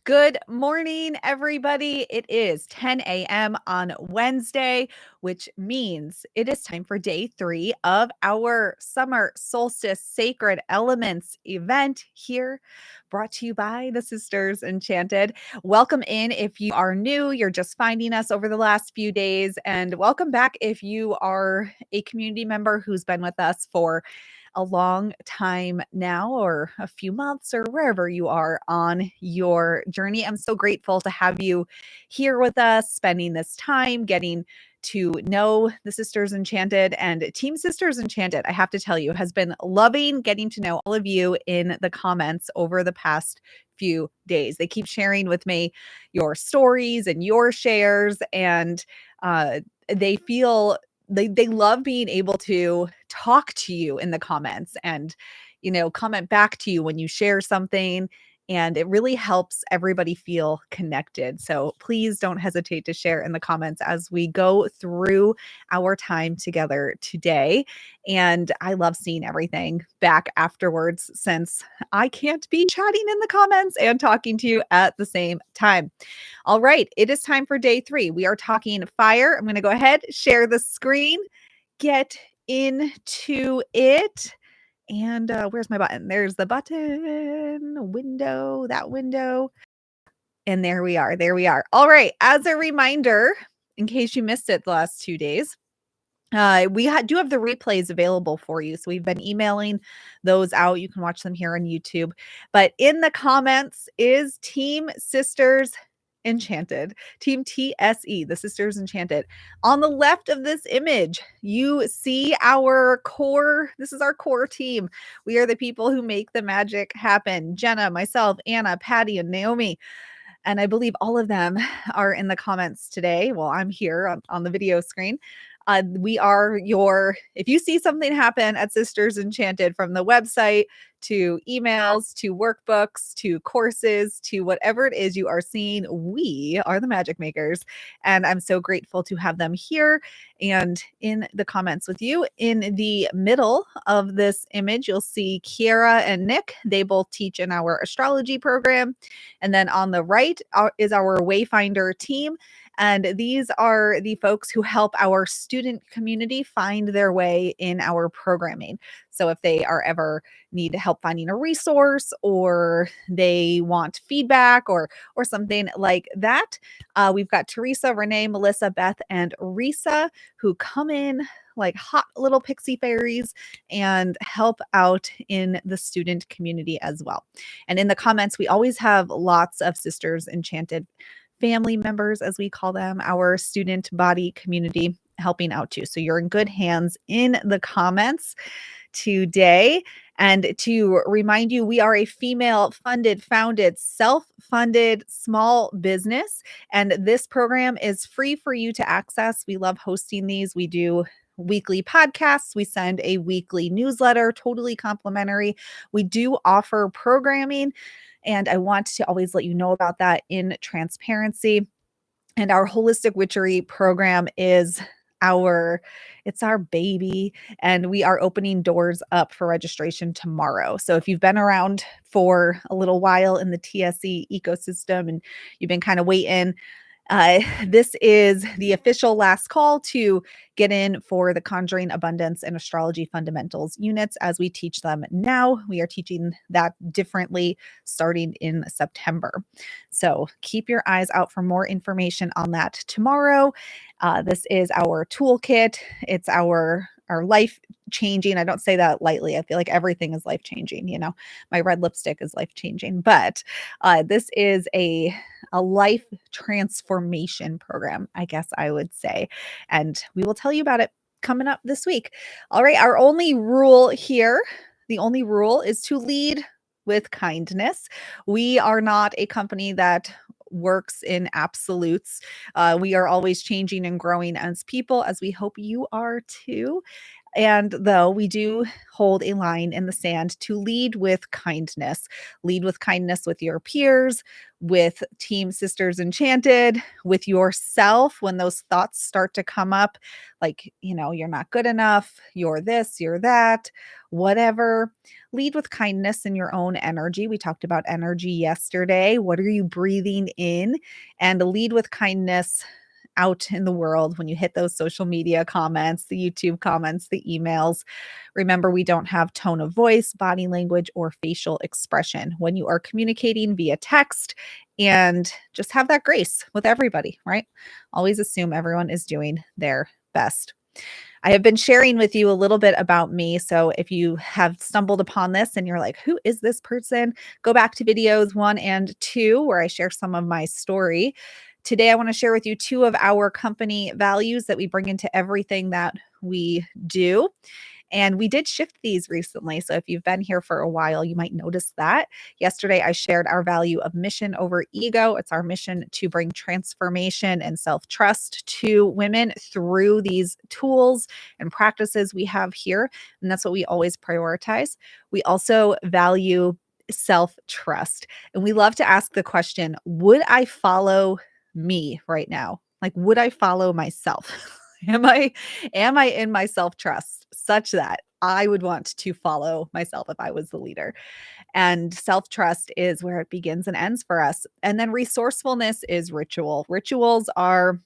Good morning, everybody. It is 10 a.m. on Wednesday, which means it is time for day 3 of our Summer Solstice Sacred Elements event here, brought to you by the Sisters Enchanted. Welcome in if you are new, you're just finding us over the last few days, and welcome back if you are a community member who's been with us for a long time now, or a few months, or wherever you are on your journey. I'm so grateful to have you here with us, spending this time getting to know the Sisters Enchanted and Team Sisters Enchanted. I have to tell you, has been loving getting to know all of you in the comments over the past few days. They keep sharing with me your stories and your shares, and they feel they love being able to talk to you in the comments and, comment back to you when you share something. And it really helps everybody feel connected. So please don't hesitate to share in the comments as we go through our time together today. And I love seeing everything back afterwards, since I can't be chatting in the comments and talking to you at the same time. All right, it is time for day 3. We are talking fire. I'm going to go ahead, share the screen, get into it. And where's my button? There's the button, window, that window. And there we are. There we are. All right. As a reminder, in case you missed it the last 2 days, we do have the replays available for you. So we've been emailing those out. You can watch them here on YouTube. But in the comments is Team Sisters Enchanted, Team TSE, the Sisters Enchanted. On the left of this image, you see our core. This is our core team. We are the people who make the magic happen. Jenna, myself, Anna, Patty, and Naomi. And I believe all of them are in the comments today. Well, I'm here on the video screen. We are if you see something happen at Sisters Enchanted, from the website to emails to workbooks to courses to whatever it is you are seeing, we are the magic makers. And I'm so grateful to have them here and in the comments with you. In the middle of this image, you'll see Kiara and Nick. They both teach in our astrology program. And then on the right is our Wayfinder team. And these are the folks who help our student community find their way in our programming. So if they are ever need help finding a resource, or they want feedback or something like that, we've got Teresa, Renee, Melissa, Beth, and Risa, who come in like hot little pixie fairies and help out in the student community as well. And in the comments, we always have lots of Sisters Enchanted family members, as we call them, our student body community, helping out too. So you're in good hands in the comments today. And to remind you, we are a female funded, founded, self-funded small business. And this program is free for you to access. We love hosting these. We do weekly podcasts. We send a weekly newsletter, totally complimentary. We do offer programming, and I want to always let you know about that in transparency. And our holistic witchery program is it's our baby, and we are opening doors up for registration tomorrow. So if you've been around for a little while in the TSE ecosystem and you've been kind of waiting, this is the official last call to get in for the Conjuring Abundance and Astrology Fundamentals units as we teach them now. We are teaching that differently starting in September. So keep your eyes out for more information on that tomorrow. This is our toolkit. It's our life changing. I don't say that lightly. I feel like everything is life changing. My red lipstick is life changing, but this is a life transformation program, I guess I would say. And we will tell you about it coming up this week. All right. Our only rule here, the only rule is to lead with kindness. We are not a company that works in absolutes. We are always changing and growing as people, as we hope you are too. And though we do hold a line in the sand to lead with kindness with your peers, with Team Sisters Enchanted, with yourself when those thoughts start to come up, like, you're not good enough, you're this, you're that, whatever. Lead with kindness in your own energy. We talked about energy yesterday. What are you breathing in? And lead with kindness out in the world when you hit those social media comments, the YouTube comments, the emails. Remember, we don't have tone of voice, body language, or facial expression when you are communicating via text, and just have that grace with everybody, right? Always assume everyone is doing their best. I have been sharing with you a little bit about me. So if you have stumbled upon this and you're like, who is this person? Go back to videos 1 and 2 where I share some of my story. Today, I want to share with you 2 of our company values that we bring into everything that we do. And we did shift these recently. So if you've been here for a while, you might notice that. Yesterday, I shared our value of mission over ego. It's our mission to bring transformation and self trust to women through these tools and practices we have here. And that's what we always prioritize. We also value self trust. And we love to ask the question, would I follow me right now? Like, would I follow myself? Am I in my self-trust such that I would want to follow myself if I was the leader? And self-trust is where it begins and ends for us. And then resourcefulness is ritual. Rituals are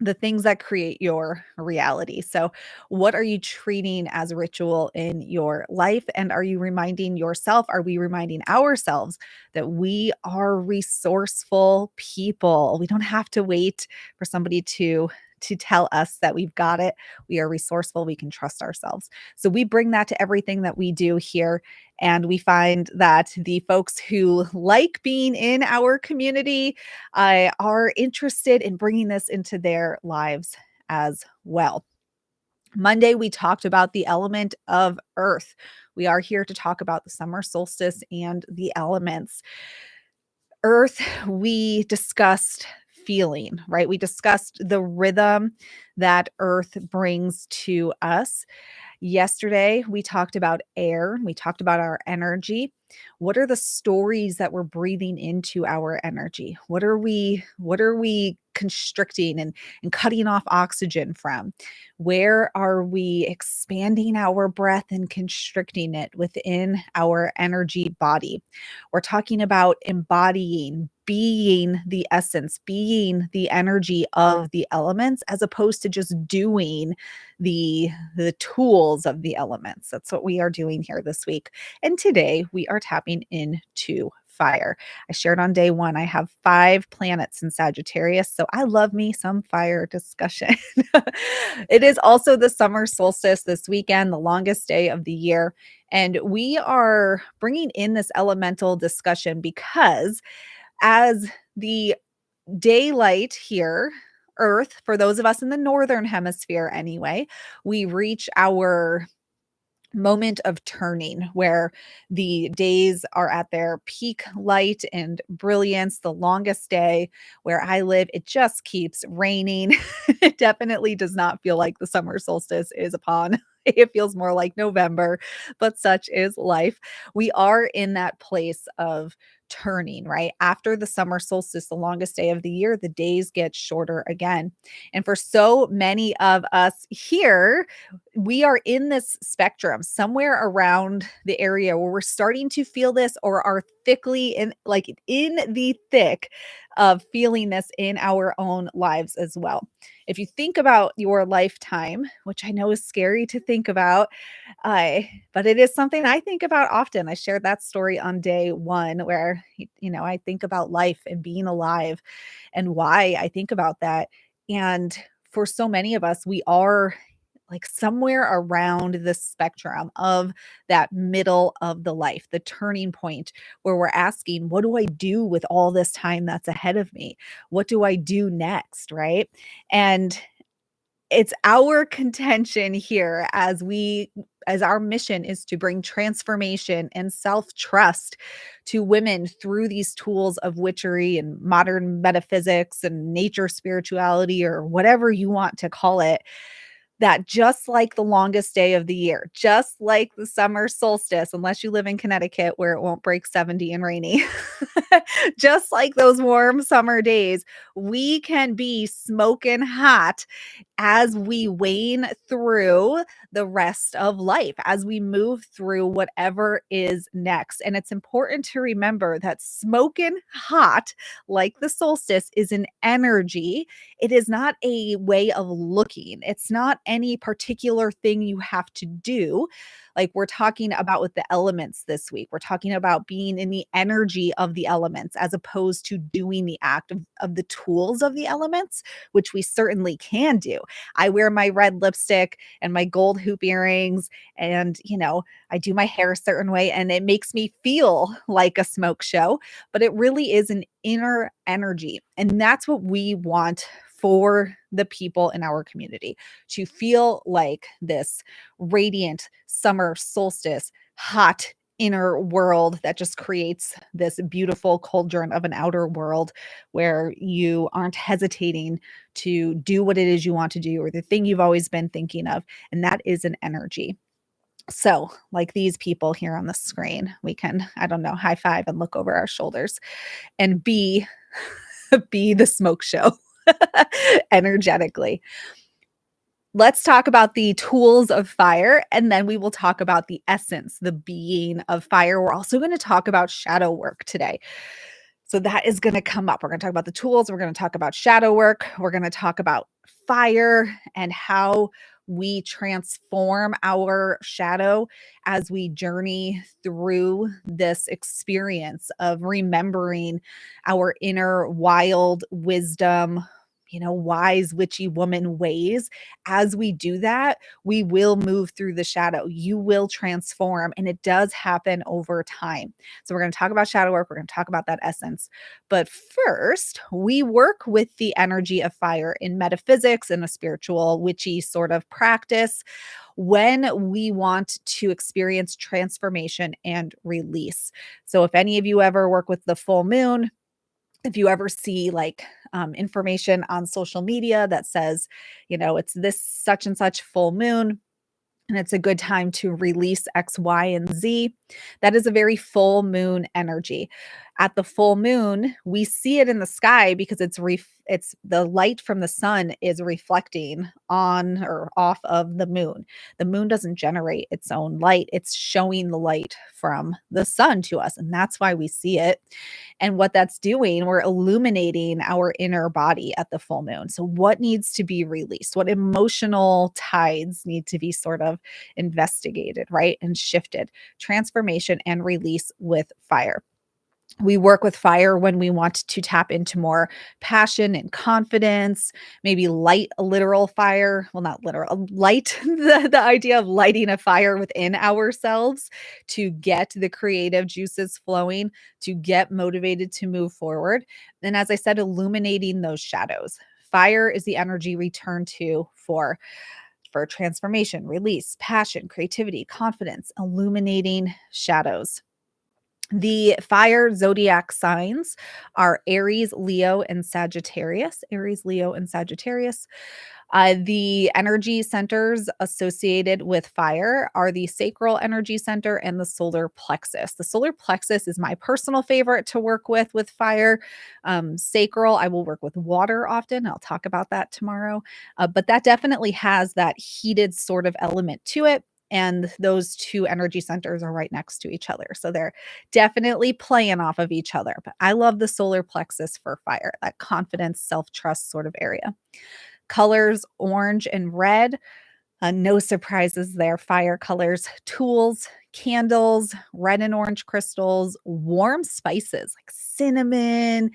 the things that create your reality. So, what are you treating as a ritual in your life? And are you reminding yourself? Are we reminding ourselves that we are resourceful people? We don't have to wait for somebody to tell us that we've got it. We are resourceful. We can trust ourselves. So we bring that to everything that we do here. And we find that the folks who like being in our community are interested in bringing this into their lives as well. Monday, we talked about the element of earth. We are here to talk about the summer solstice and the elements. Earth, we discussed feeling, right? We discussed the rhythm that earth brings to us. Yesterday, we talked about air. We talked about our energy. What are the stories that we're breathing into our energy? What are we constricting and cutting off oxygen from? Where are we expanding our breath and constricting it within our energy body? We're talking about embodying, being the essence, being the energy of the elements, as opposed to just doing the tools of the elements. That's what we are doing here this week. And today we are tapping into fire. I shared on day 1, I have 5 planets in Sagittarius, so I love me some fire discussion. It is also the summer solstice this weekend, the longest day of the year. And we are bringing in this elemental discussion because as the daylight here, Earth, for those of us in the northern hemisphere anyway, we reach our moment of turning where the days are at their peak light and brilliance. The longest day where I live, it just keeps raining. It definitely does not feel like the summer solstice is upon. It feels more like November, but such is life. We are in that place of turning, right? After the summer solstice, the longest day of the year, the days get shorter again. And for so many of us here, we are in this spectrum somewhere around the area where we're starting to feel this or are thickly in the thick of feeling this in our own lives as well. If you think about your lifetime, which I know is scary to think about, but it is something I think about often. I shared that story on day 1 where, I think about life and being alive and why I think about that. And for so many of us, we are like somewhere around the spectrum of that middle of the life, the turning point where we're asking, what do I do with all this time that's ahead of me? What do I do next? Right. And it's our contention here as our mission is to bring transformation and self-trust to women through these tools of witchery and modern metaphysics and nature spirituality or whatever you want to call it, that just like the longest day of the year, just like the summer solstice, unless you live in Connecticut where it won't break 70 and rainy, just like those warm summer days, we can be smoking hot as we wane through the rest of life, as we move through whatever is next. And it's important to remember that smoking hot, like the solstice, is an energy. It is not a way of looking, it's not any particular thing you have to do. Like we're talking about with the elements this week, we're talking about being in the energy of the elements as opposed to doing the act of the tools of the elements, which we certainly can do. I wear my red lipstick and my gold hoop earrings, and I do my hair a certain way, and it makes me feel like a smoke show, but it really is an inner energy. And that's what we want for the people in our community, to feel like this radiant summer solstice, hot inner world that just creates this beautiful cauldron of an outer world where you aren't hesitating to do what it is you want to do or the thing you've always been thinking of. And that is an energy. So, like these people here on the screen, we can, I don't know, high five and look over our shoulders and be be the smoke show energetically. Let's talk about the tools of fire, and then we will talk about the essence, the being of fire. We're also going to talk about shadow work today. So that is going to come up. We're going to talk about the tools. We're going to talk about shadow work. We're going to talk about fire and how we transform our shadow as we journey through this experience of remembering our inner wild wisdom, wise witchy woman ways. As we do that, we will move through the shadow. You will transform, and it does happen over time. So we're going to talk about shadow work. We're going to talk about that essence. But first, we work with the energy of fire in metaphysics and a spiritual witchy sort of practice when we want to experience transformation and release. So if any of you ever work with the full moon, if you ever see like information on social media that says, it's this such and such full moon, and it's a good time to release X, Y, and Z. That is a very full moon energy. At the full moon, we see it in the sky because it's the light from the sun is reflecting on or off of the moon. The moon doesn't generate its own light. It's showing the light from the sun to us, and that's why we see it. And what that's doing, we're illuminating our inner body at the full moon. So what needs to be released? What emotional tides need to be sort of investigated, right? And shifted. Transformation and release with fire. We work with fire when we want to tap into more passion and confidence, maybe light a literal fire. Well, not literal, light the idea of lighting a fire within ourselves to get the creative juices flowing, to get motivated to move forward. And as I said, illuminating those shadows. Fire is the energy we turn to for transformation, release, passion, creativity, confidence, illuminating shadows. The fire zodiac signs are Aries, Leo, and Sagittarius. Aries, Leo, and Sagittarius. The energy centers associated with fire are the sacral energy center and the solar plexus. The solar plexus is my personal favorite to work with fire. Sacral, I will work with water often. I'll talk about that tomorrow. But that definitely has that heated sort of element to it. And those two energy centers are right next to each other. So they're definitely playing off of each other. But I love the solar plexus for fire, that confidence, self-trust sort of area. Colors, orange and red. No surprises there. Fire colors, tools, candles, red and orange crystals, warm spices like cinnamon,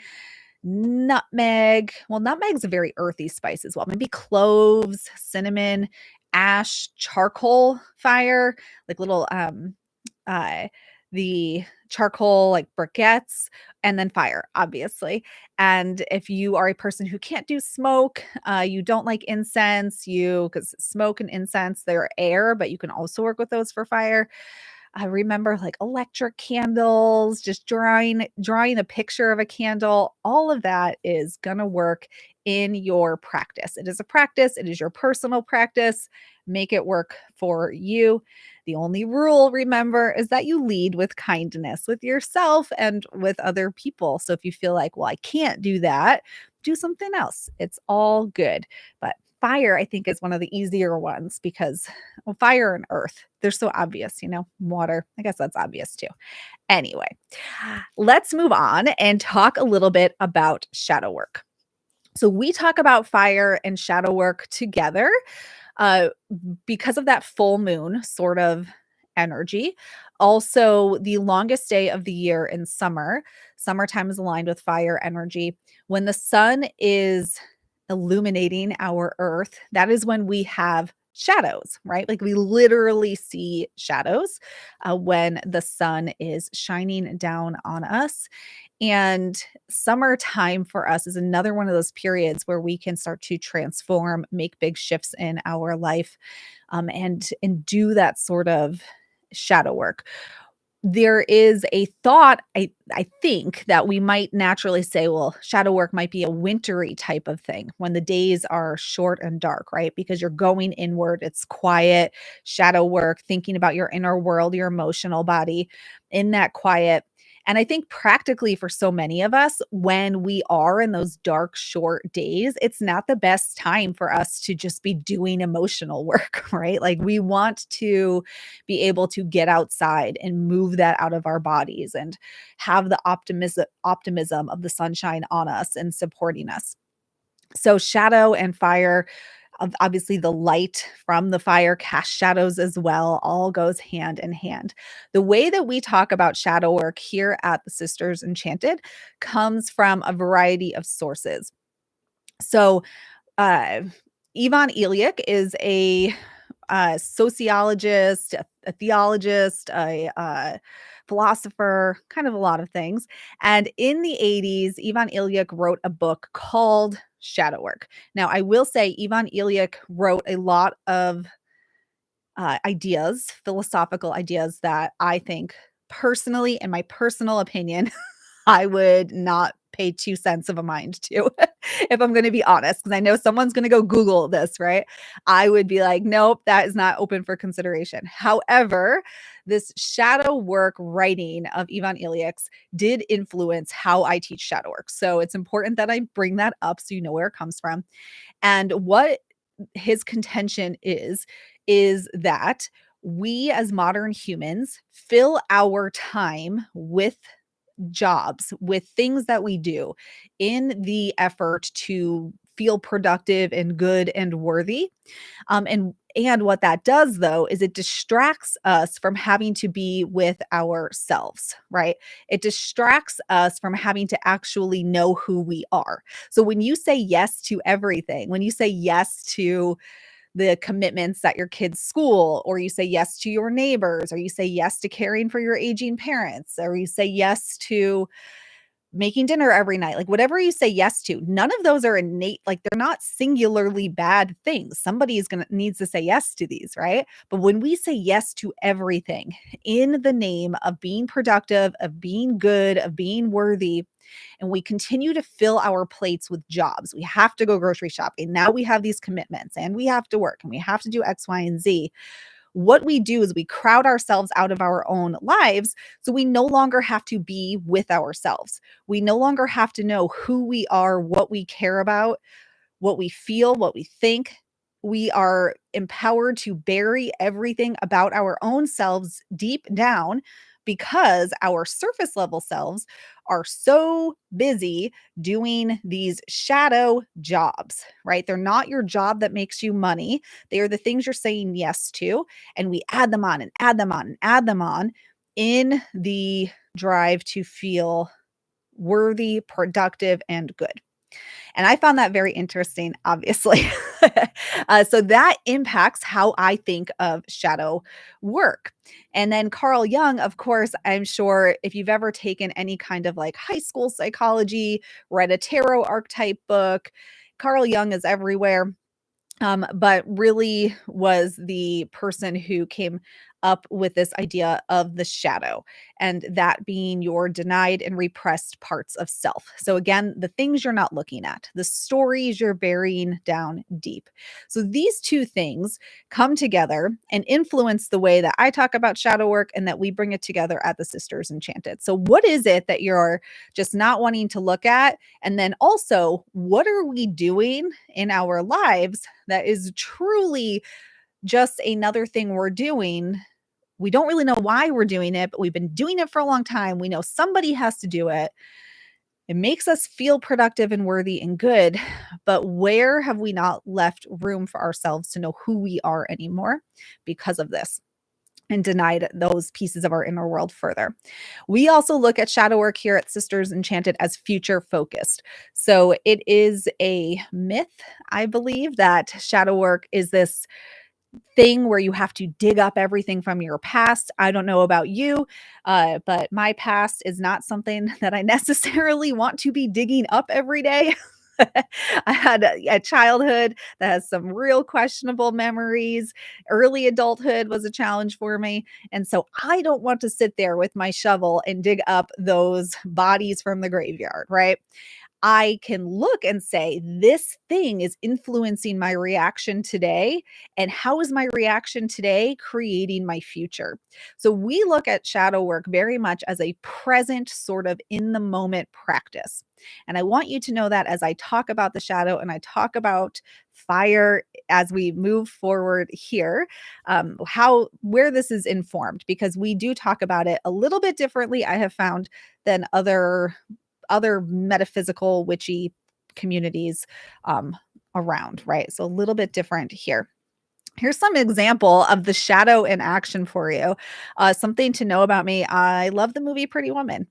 nutmeg. Well, nutmeg's a very earthy spice as well. Maybe cloves, cinnamon, ash, charcoal fire, like little uh the charcoal like briquettes, and then fire, obviously. And if you are a person who can't do smoke, you don't like incense, because smoke and incense, they're air, but you can also work with those for fire. I remember like electric candles, just drawing a picture of a candle. All of that is going to work in your practice. It is a practice, it is your personal practice. Make it work for you. The only rule, remember, is that you lead with kindness with yourself and with other people. So if you feel like, well, I can't do that, do something else. It's all good. But fire, I think, is one of the easier ones because, well, fire and earth, they're so obvious, water. I guess that's obvious too. Anyway, let's move on and talk a little bit about shadow work. So we talk about fire and shadow work together uh, because of that full moon sort of energy. Also, the longest day of the year in summer, summertime is aligned with fire energy. When the sun is illuminating our earth, that is when we have shadows, right? Like we literally see shadows when the sun is shining down on us. And summertime for us is another one of those periods where we can start to transform, make big shifts in our life, and do that sort of shadow work. There is a thought, I think, that we might naturally say, well, shadow work might be a wintry type of thing when the days are short and dark, right? Because you're going inward, it's quiet, shadow work, thinking about your inner world, your emotional body in that quiet. And I think practically for so many of us, when we are in those dark, short days, it's not the best time for us to just be doing emotional work, right? Like we want to be able to get outside and move that out of our bodies and have the optimism of the sunshine on us and supporting us. So shadow and fire, obviously the light from the fire casts shadows as well, all goes hand in hand. The way that we talk about shadow work here at the Sisters Enchanted comes from a variety of sources. So uh, Ivan Iliuk is a sociologist, a theologist, a philosopher, kind of a lot of things. And in the 80s, Ivan Iliuk wrote a book called Shadow Work. Now, I will say Ivan Iliuk wrote a lot of ideas, philosophical ideas that I think personally, in my personal opinion, I would not pay 2 cents of a mind to, if I'm gonna be honest, because I know someone's gonna go Google this, right? I would be like, "Nope, that is not open for consideration." However, this shadow work writing of Ivan Ilyik's did influence how I teach shadow work. So it's important that I bring that up so you know where it comes from. And what his contention is that we as modern humans fill our time with jobs, with things that we do in the effort to feel productive and good and worthy. And what that does though is it distracts us from having to be with ourselves, right? It distracts us from having to actually know who we are. So when you say yes to everything, when you say yes to the commitments at your kids' school, or you say yes to your neighbors, or you say yes to caring for your aging parents, or you say yes to making dinner every night, like whatever you say yes to, none of those are innate, like they're not singularly bad things. Somebody is gonna needs to say yes to these, right? But when we say yes to everything in the name of being productive, of being good, of being worthy, and we continue to fill our plates with jobs, we have to go grocery shopping. Now we have these commitments and we have to work and we have to do X, Y, and Z. What we do is we crowd ourselves out of our own lives. So we no longer have to be with ourselves. We no longer have to know who we are, what we care about, what we feel, what we think. We are empowered to bury everything about our own selves deep down because our surface level selves are so busy doing these shadow jobs, right? They're not your job that makes you money. They are the things you're saying yes to. And we add them on and add them on and add them on in the drive to feel worthy, productive, and good. And I found that very interesting, obviously. So that impacts how I think of shadow work. And then Carl Jung, of course, I'm sure if you've ever taken any kind of like high school psychology, read a tarot archetype book, Carl Jung is everywhere. But really was the person who came up with this idea of the shadow, and that being your denied and repressed parts of self. So, again, the things you're not looking at, the stories you're burying down deep. So, these two things come together and influence the way that I talk about shadow work and that we bring it together at the Sisters Enchanted. So, what is it that you're just not wanting to look at? And then also, what are we doing in our lives that is truly just another thing we're doing? We don't really know why we're doing it, but we've been doing it for a long time. We know somebody has to do it. It makes us feel productive and worthy and good, but where have we not left room for ourselves to know who we are anymore because of this? And denied those pieces of our inner world further. We also look at shadow work here at Sisters Enchanted as future focused. So it is a myth, I believe, that shadow work is this thing where you have to dig up everything from your past. I don't know about you, but my past is not something that I necessarily want to be digging up every day. I had a childhood that has some real questionable memories. Early adulthood was a challenge for me. And so I don't want to sit there with my shovel and dig up those bodies from the graveyard, right? I can look and say, this thing is influencing my reaction today. And how is my reaction today creating my future? So we look at shadow work very much as a present, sort of in the moment practice. And I want you to know that as I talk about the shadow and I talk about fire as we move forward here, where this is informed, because we do talk about it a little bit differently, I have found, than other metaphysical witchy communities um, around, right? So a little bit different here. Here's some example of the shadow in action for you. Something to know about me: I love the movie Pretty Woman.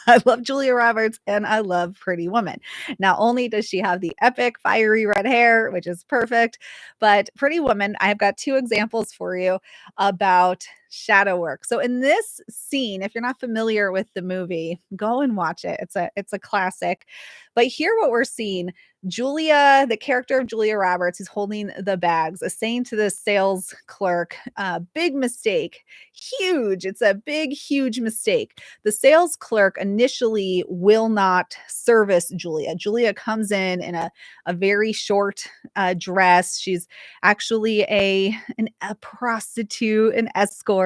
I love Julia Roberts and I love Pretty Woman. Not only does she have the epic fiery red hair, which is perfect, but Pretty Woman, I've got two examples for you about shadow work. So in this scene, if you're not familiar with the movie, go and watch it. It's a classic. But here what we're seeing, Julia, the character of Julia Roberts, is holding the bags, is saying to the sales clerk, big mistake, huge. It's a big, huge mistake. The sales clerk initially will not service Julia. Julia comes in a very short dress. She's actually a prostitute, an escort,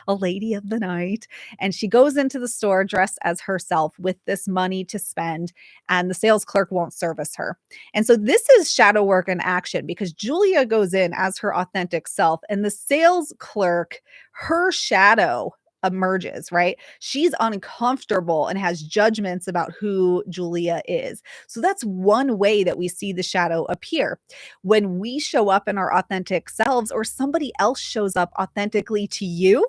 a lady of the night. And she goes into the store dressed as herself with this money to spend, and the sales clerk won't service her. And so this is shadow work in action, because Julia goes in as her authentic self, and the sales clerk, her shadow emerges, right? She's uncomfortable and has judgments about who Julia is. So that's one way that we see the shadow appear. When we show up in our authentic selves, or somebody else shows up authentically to you,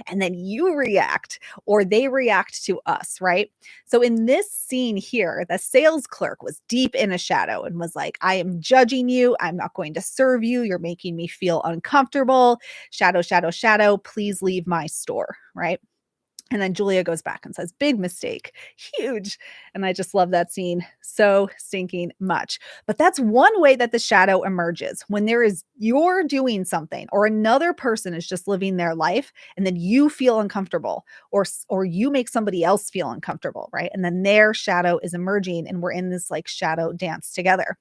and then you react, or they react to us, right? So in this scene here, the sales clerk was deep in a shadow and was like, I am judging you. I'm not going to serve you. You're making me feel uncomfortable. Shadow, shadow, shadow, please leave my store, right? And then Julia goes back and says, big mistake, huge. And I just love that scene so stinking much. But that's one way that the shadow emerges, when you're doing something, or another person is just living their life, and then you feel uncomfortable, or you make somebody else feel uncomfortable, right? And then their shadow is emerging, and we're in this like shadow dance together.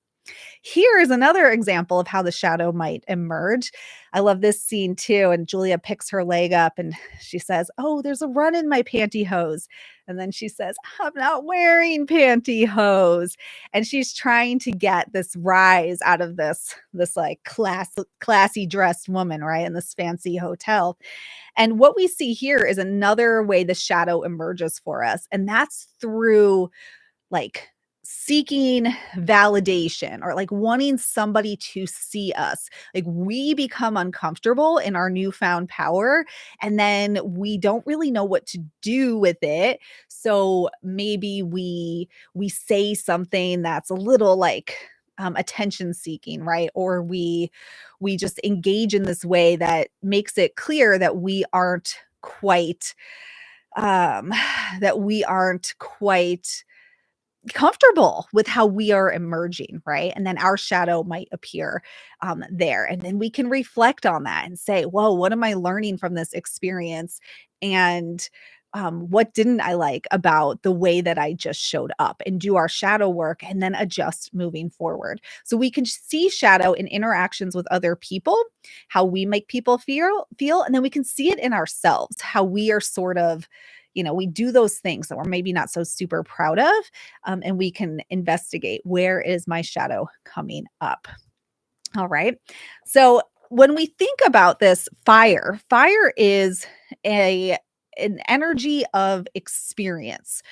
Here is another example of how the shadow might emerge. I love this scene too. And Julia picks her leg up and she says, oh, there's a run in my pantyhose. And then she says, I'm not wearing pantyhose. And she's trying to get this rise out of this like classy dressed woman, right? In this fancy hotel. And what we see here is another way the shadow emerges for us. And that's through like seeking validation, or like wanting somebody to see us. Like we become uncomfortable in our newfound power, and then we don't really know what to do with it. So maybe we say something that's a little like attention seeking, right? Or we just engage in this way that makes it clear that we aren't quite um that we aren't quite comfortable with how we are emerging, right? And then our shadow might appear there. And then we can reflect on that and say, whoa, what am I learning from this experience? And what didn't I like about the way that I just showed up, and do our shadow work and then adjust moving forward. So we can see shadow in interactions with other people, how we make people feel, and then we can see it in ourselves, how we are sort of, we do those things that we're maybe not so super proud of, and we can investigate, where is my shadow coming up? All right. So when we think about this fire is a an energy of experience.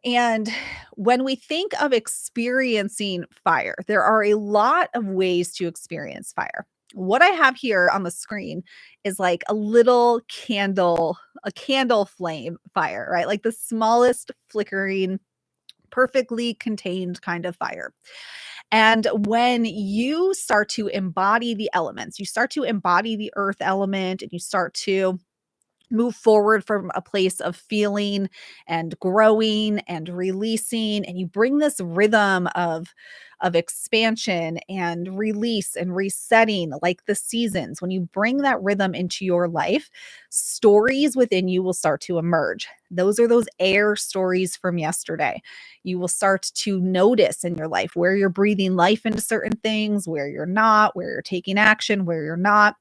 And when we think of experiencing fire, there are a lot of ways to experience fire. What I have here on the screen is like a candle flame fire, right? Like the smallest flickering, perfectly contained kind of fire. And when you start to embody the elements, you start to embody the earth element, and you start to move forward from a place of feeling and growing and releasing, and you bring this rhythm of expansion and release and resetting, like the seasons. When you bring that rhythm into your life, stories within you will start to emerge. Those are those air stories from yesterday. You will start to notice in your life where you're breathing life into certain things, where you're not, where you're taking action, where you're not.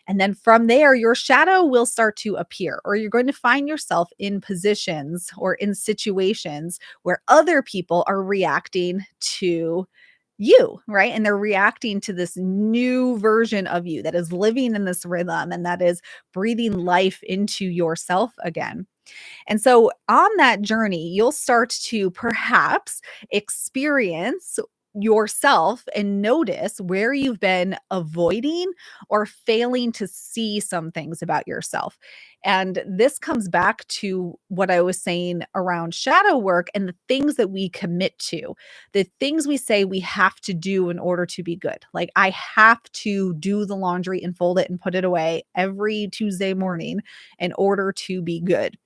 And then from there, your shadow will start to appear, or you're going to find yourself in positions or in situations where other people are reacting to you, right? And they're reacting to this new version of you that is living in this rhythm and that is breathing life into yourself again. And so on that journey, you'll start to perhaps experience yourself and notice where you've been avoiding or failing to see some things about yourself. And this comes back to what I was saying around shadow work and the things that we commit to, the things we say we have to do in order to be good. Like, I have to do the laundry and fold it and put it away every Tuesday morning in order to be good.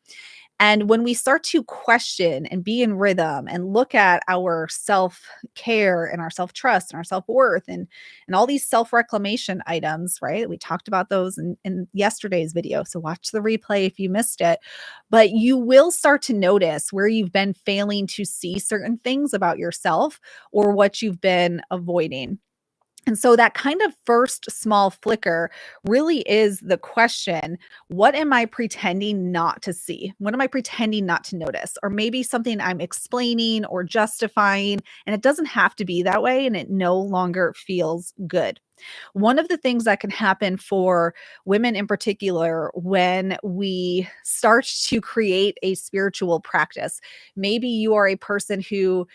And when we start to question and be in rhythm and look at our self care and our self trust and our self worth and all these self reclamation items, right? We talked about those in yesterday's video. So watch the replay if you missed it. But you will start to notice where you've been failing to see certain things about yourself or what you've been avoiding. And so that kind of first small flicker really is the question, what am I pretending not to see? What am I pretending not to notice? Or maybe something I'm explaining or justifying, and it doesn't have to be that way, and it no longer feels good. One of the things that can happen for women in particular when we start to create a spiritual practice, maybe you are a person who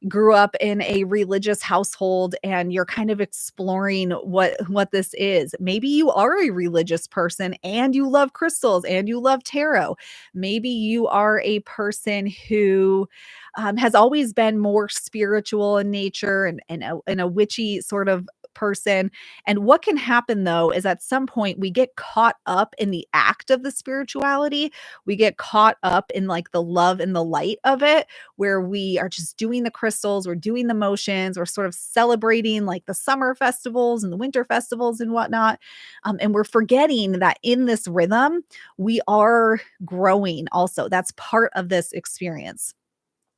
grew up in a religious household and you're kind of exploring what this is. Maybe you are a religious person and you love crystals and you love tarot. Maybe you are a person who has always been more spiritual in nature and a witchy sort of person. And what can happen though is at some point we get caught up in the act of the spirituality. We get caught up in like the love and the light of it, where we are just doing the crystals, we're doing the motions, we're sort of celebrating like the summer festivals and the winter festivals and whatnot. And we're forgetting that in this rhythm, we are growing also. That's part of this experience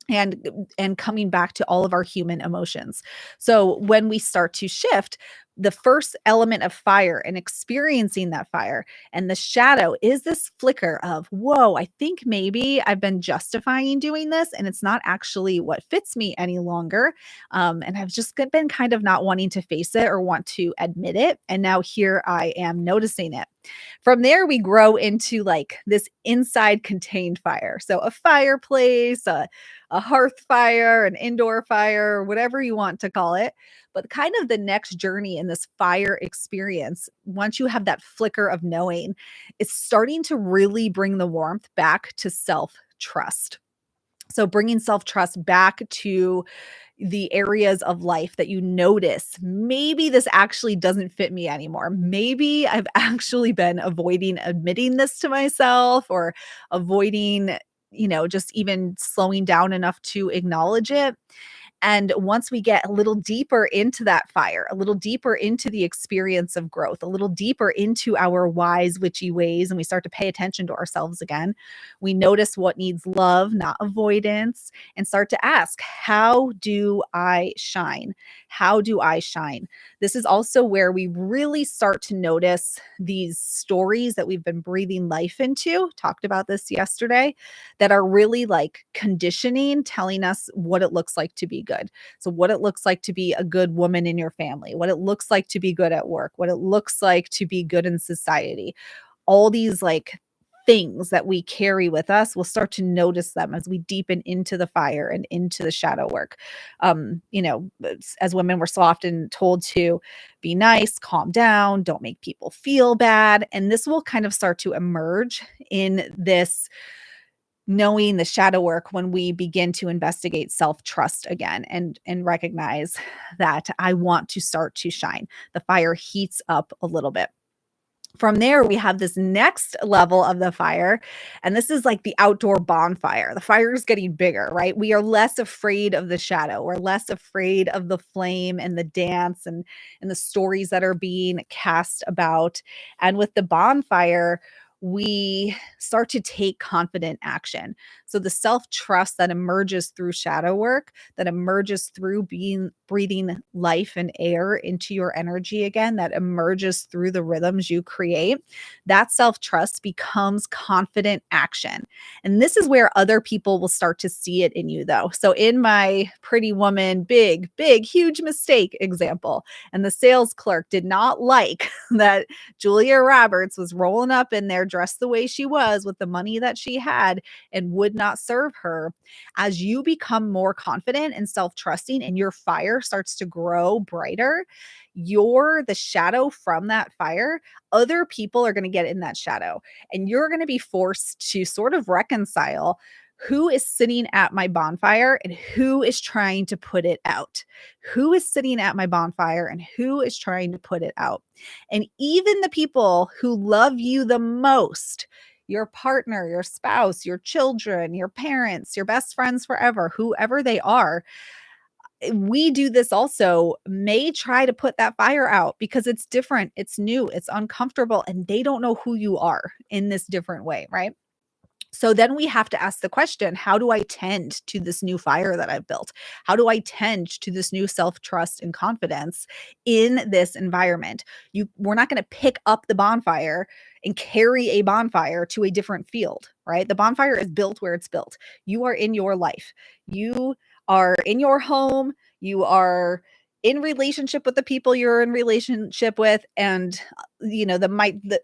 and coming back to all of our human emotions. So when we start to shift, the first element of fire and experiencing that fire and the shadow is this flicker of, whoa, I think maybe I've been justifying doing this and it's not actually what fits me any longer. And I've just been kind of not wanting to face it or want to admit it. And now here I am noticing it. From there, we grow into like this inside contained fire. So a fireplace, a hearth fire, an indoor fire, whatever you want to call it. But kind of the next journey in this fire experience, once you have that flicker of knowing, it's starting to really bring the warmth back to self trust. So bringing self trust back to the areas of life that you notice, maybe this actually doesn't fit me anymore. Maybe I've actually been avoiding admitting this to myself or avoiding just even slowing down enough to acknowledge it. And once we get a little deeper into that fire, a little deeper into the experience of growth, a little deeper into our wise, witchy ways, and we start to pay attention to ourselves again, we notice what needs love, not avoidance, and start to ask, how do I shine? How do I shine? This is also where we really start to notice these stories that we've been breathing life into. Talked about this yesterday, that are really like conditioning, telling us what it looks like to be good. So, what it looks like to be a good woman in your family, what it looks like to be good at work, what it looks like to be good in society. All these like things that we carry with us, we'll start to notice them as we deepen into the fire and into the shadow work. As women, we're so often told to be nice, calm down, don't make people feel bad. And this will kind of start to emerge in this knowing the shadow work when we begin to investigate self-trust again and recognize that I want to start to shine. The fire heats up a little bit. From there, we have this next level of the fire, and this is like the outdoor bonfire. The fire is getting bigger, right? We are less afraid of the shadow. We're less afraid of the flame and the dance and the stories that are being cast about. And with the bonfire, we start to take confident action. So the self-trust that emerges through shadow work, that emerges through being breathing life and air into your energy again, that emerges through the rhythms you create, that self-trust becomes confident action. And this is where other people will start to see it in you, though. So in my pretty woman, big, huge mistake example, and the sales clerk did not like that Julia Roberts was rolling up in there dressed the way she was with the money that she had and would not serve her. As you become more confident and self-trusting and your fire starts to grow brighter, you're the shadow from that fire. Other people are going to get in that shadow, and you're going to be forced to sort of reconcile who is sitting at my bonfire and who is trying to put it out. Who is sitting at my bonfire and who is trying to put it out. And even the people who love you the most, your partner, your spouse, your children, your parents, your best friends forever, whoever they are, we do this also, may try to put that fire out because it's different, it's new, it's uncomfortable, and they don't know who you are in this different way, right? So then we have to ask the question, how do I tend to this new fire that I've built? How do I tend to this new self-trust and confidence in this environment? We're not going to pick up the bonfire and carry a bonfire to a different field, right? The bonfire is built where it's built. You are in your life. You are in your home. You are in relationship with the people you're in relationship with, and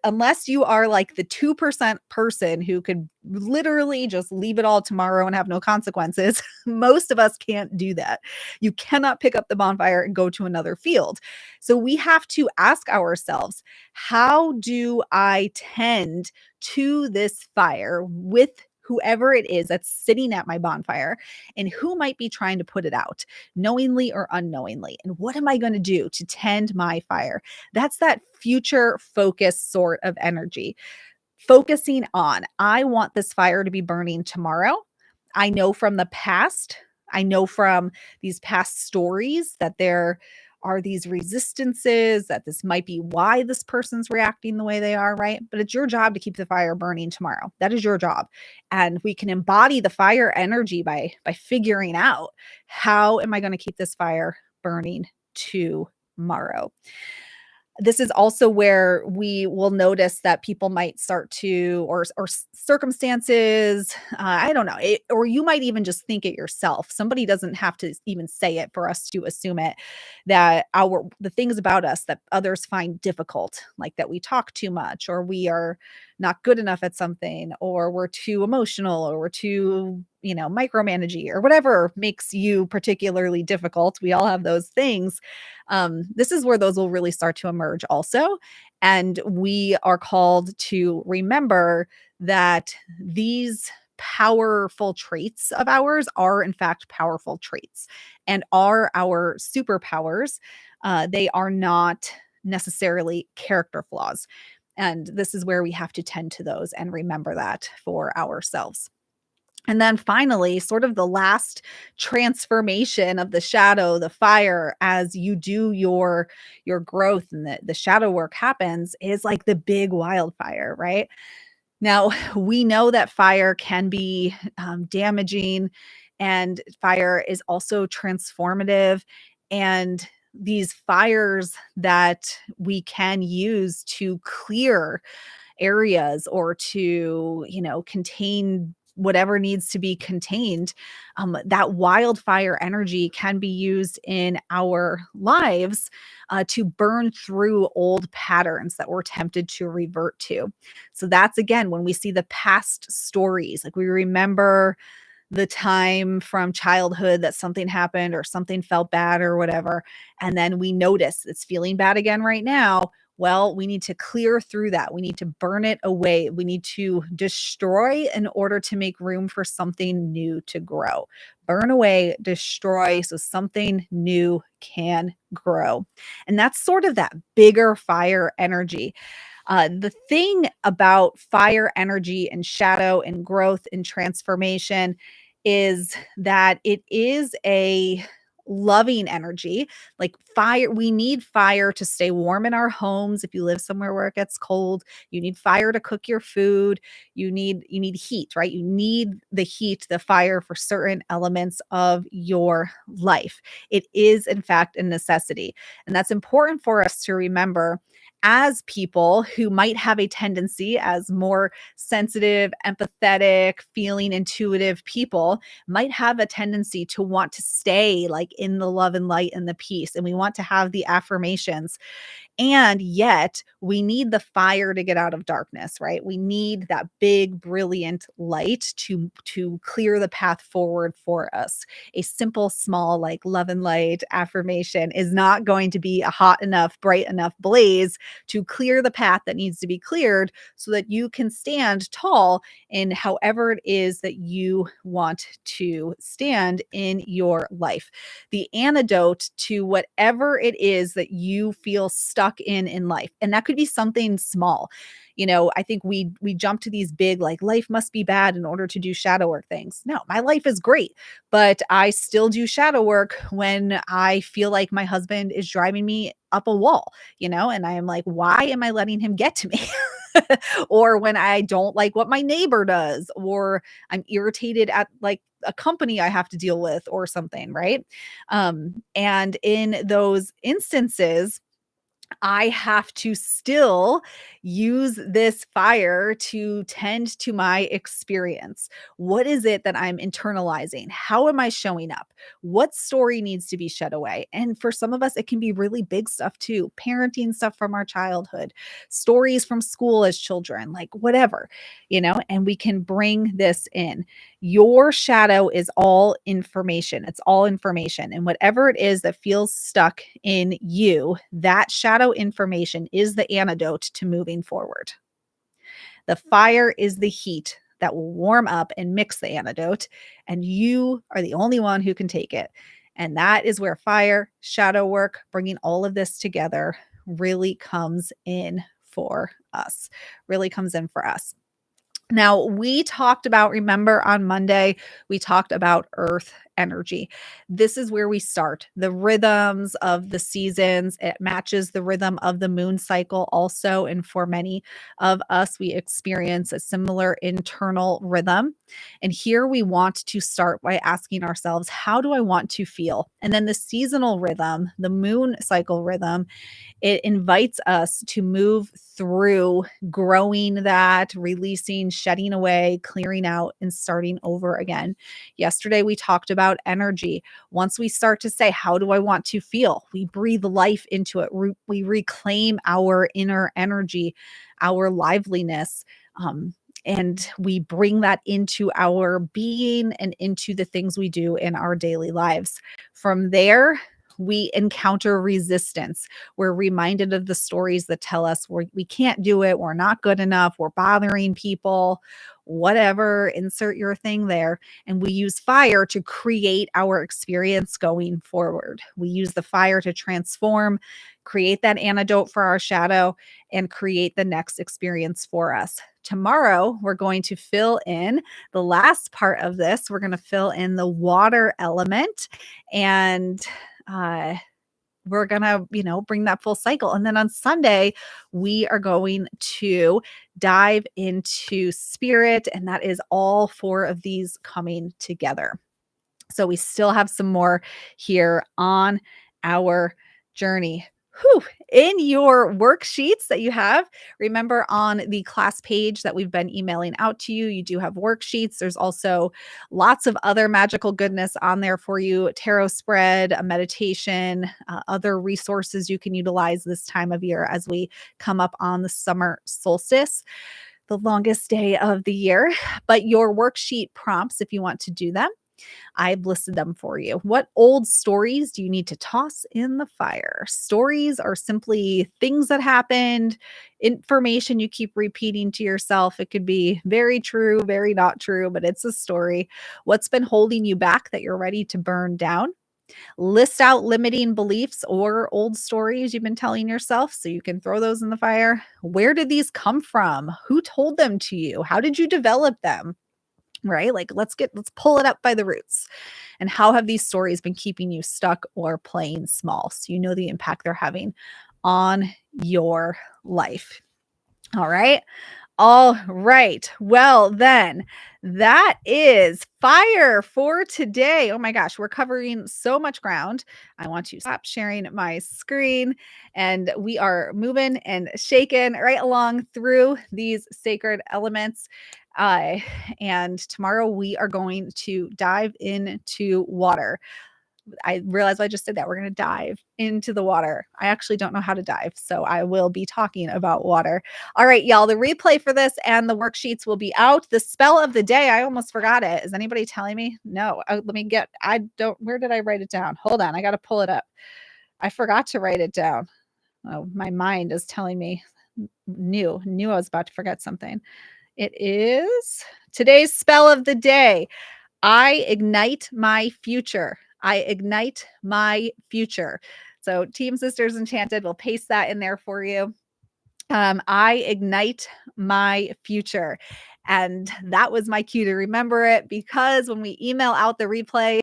unless you are like the 2% person who could literally just leave it all tomorrow and have no consequences, most of us can't do that. You cannot pick up the bonfire and go to another field. So we have to ask ourselves, how do I tend to this fire with whoever it is that's sitting at my bonfire, and who might be trying to put it out, knowingly or unknowingly? And what am I going to do to tend my fire? That's that future focus sort of energy. Focusing on, I want this fire to be burning tomorrow. I know from the past, I know from these past stories that there are these resistances, that this might be why this person's reacting the way they are, right? But it's your job to keep the fire burning tomorrow. That is your job. And we can embody the fire energy by figuring out, how am I going to keep this fire burning tomorrow? This is also where we will notice that people might start to, or circumstances, I don't know, or you might even just think it yourself. Somebody doesn't have to even say it for us to assume it, that the things about us that others find difficult, like that we talk too much, or we are not good enough at something, or we're too emotional, or we're too, micromanagey, or whatever makes you particularly difficult. We all have those things. This is where those will really start to emerge also. And we are called to remember that these powerful traits of ours are, in fact, powerful traits and are our superpowers. They are not necessarily character flaws. And this is where we have to tend to those and remember that for ourselves. And then finally, sort of the last transformation of the shadow, the fire, as you do your growth and the shadow work happens, is like the big wildfire, right? Now, we know that fire can be damaging, and fire is also transformative. And these fires that we can use to clear areas or to, contain whatever needs to be contained, that wildfire energy can be used in our lives to burn through old patterns that we're tempted to revert to. So that's again when we see the past stories, like we remember the time from childhood that something happened or something felt bad or whatever, and then we notice it's feeling bad again right now. Well, we need to clear through that. We need to burn it away. We need to destroy in order to make room for something new to grow. Burn away, destroy so something new can grow. And that's sort of that bigger fire energy. The thing about fire energy and shadow and growth and transformation is that it is a loving energy. Like fire, we need fire to stay warm in our homes. If you live somewhere where it gets cold, you need fire to cook your food. You need heat, right? You need the heat, the fire for certain elements of your life. It is in fact a necessity. And that's important for us to remember as people who might have a tendency, as more sensitive, empathetic, feeling intuitive people, might have a tendency to want to stay like in the love and light and the peace. And we want to have the affirmations, and yet we need the fire to get out of darkness, right? We need that big brilliant light to clear the path forward for us. A simple small like love and light affirmation is not going to be a hot enough, bright enough blaze to clear the path that needs to be cleared so that you can stand tall in however it is that you want to stand in your life. The antidote to whatever it is that you feel stuck in life, and that could be something small. I think we jump to these big like life must be bad in order to do shadow work things. No, my life is great, but I still do shadow work when I feel like my husband is driving me up a wall, and I am like, why am I letting him get to me? Or when I don't like what my neighbor does, or I'm irritated at like a company I have to deal with or something, right? And in those instances, I have to still use this fire to tend to my experience. What is it that I'm internalizing? How am I showing up? What story needs to be shed away? And for some of us, it can be really big stuff too, parenting stuff from our childhood, stories from school as children, like whatever, and we can bring this in. Your shadow is all information. It's all information. And whatever it is that feels stuck in you, that shadow information is the antidote to moving forward. The fire is the heat that will warm up and mix the antidote, and you are the only one who can take it. And that is where fire, shadow work, bringing all of this together really comes in for us. Really comes in for us. Now, we talked about, remember on Monday, we talked about earth energy. This is where we start the rhythms of the seasons. It matches the rhythm of the moon cycle also. And for many of us, we experience a similar internal rhythm. And here we want to start by asking ourselves, how do I want to feel? And then the seasonal rhythm, the moon cycle rhythm, it invites us to move through growing that, releasing, shedding away, clearing out, and starting over again. Yesterday, we talked about energy. Once we start to say, how do I want to feel? We breathe life into it. We reclaim our inner energy, our liveliness. And we bring that into our being and into the things we do in our daily lives. From there, we encounter resistance. We're reminded of the stories that tell us we can't do it, we're not good enough, we're bothering people, whatever, insert your thing there. And we use fire to create our experience going forward. We use the fire to transform, create that antidote for our shadow, and create the next experience for us. Tomorrow, we're going to fill in the last part of this. We're going to fill in the water element and uh, we're going to, bring that full cycle. And then on Sunday, we are going to dive into spirit. And that is all four of these coming together. So we still have some more here on our journey. Whew. In your worksheets that you have, remember on the class page that we've been emailing out to you, you do have worksheets. There's also lots of other magical goodness on there for you, tarot spread, a meditation, other resources you can utilize this time of year as we come up on the summer solstice, the longest day of the year. But your worksheet prompts, if you want to do them, I've listed them for you. What old stories do you need to toss in the fire? Stories are simply things that happened, information you keep repeating to yourself. It could be very true, very not true, but it's a story. What's been holding you back that you're ready to burn down? List out limiting beliefs or old stories you've been telling yourself so you can throw those in the fire. Where did these come from? Who told them to you? How did you develop them? Right? Like let's pull it up by the roots. And how have these stories been keeping you stuck or playing small? So you know the impact they're having on your life. All right. All right. Well, then that is fire for today. Oh my gosh, we're covering so much ground. I want to stop sharing my screen and we are moving and shaking right along through these sacred elements. Uh, and tomorrow we are going to dive into water. I realized I just did that. We're going to dive into the water. I actually don't know how to dive, so I will be talking about water. All right, y'all, the replay for this and the worksheets will be out. The spell of the day, I almost forgot it. Is anybody telling me? No. Where did I write it down? Hold on. I got to pull it up. I forgot to write it down. Oh, my mind is telling me knew I was about to forget something. It is today's spell of the day. I ignite my future. I ignite my future. So Team Sisters Enchanted will paste that in there for you. I ignite my future. And that was my cue to remember it because when we email out the replay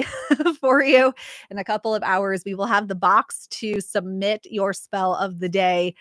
for you in a couple of hours, we will have the box to submit your spell of the day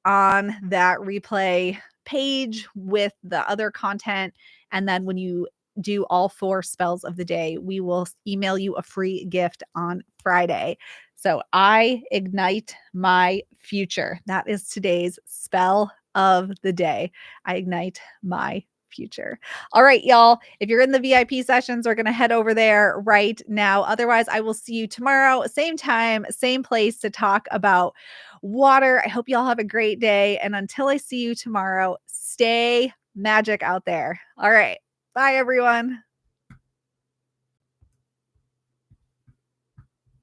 on that replay page with the other content. And then when you do all four spells of the day, we will email you a free gift on Friday. So I ignite my future. That is today's spell of the day. I ignite my future. All right, y'all. If you're in the VIP sessions, we're going to head over there right now. Otherwise, I will see you tomorrow, same time, same place to talk about water. I hope y'all have a great day. And until I see you tomorrow, stay magic out there. All right. Bye, everyone.